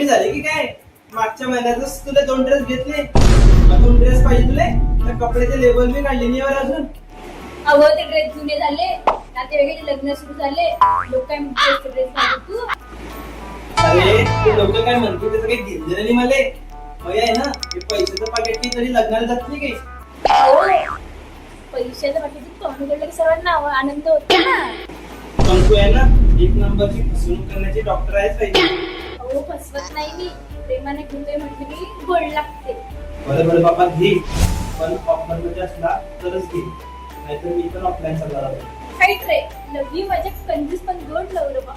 झाली की काय? मागच्या महिन्यातच तुला 2 ड्रेस घेतले, मग 2 ड्रेस पाहिजे तुले तर कपड्याचे लेबल बी काढले नाही वर अजून. अहो ते ड्रेस जुने झाले, नातेवाईकाचे लग्न सुरू झाले, लोक काय म्हणतात ड्रेस घालू तू. अरे ते लोक काय म्हणतील त्याचं काही घेतलं नाही मला. मग आहे ना ते पैशाचं पाकिट की तरी लग्नाला जात नाही काही. अहो, पैशाच्या पाठीची तोंड उघडलं की सर्वांना आनंद होतो ना. पण तू आहे ना एक नंबरची फसवणूक करण्याची डॉक्टर आहेच पाहिजे. अहो फसवत नाही मी, प्रेमाने घेतोय म्हटलं की गोड लागते. बरं बरं बाबा घे, पण ऑफलाईन मध्ये असला तरच घे, नाहीतर मी पण ऑफलाईन चालणार आहे. काही रे लव यू माझ्या कंजूस पण गोड लव रे बा.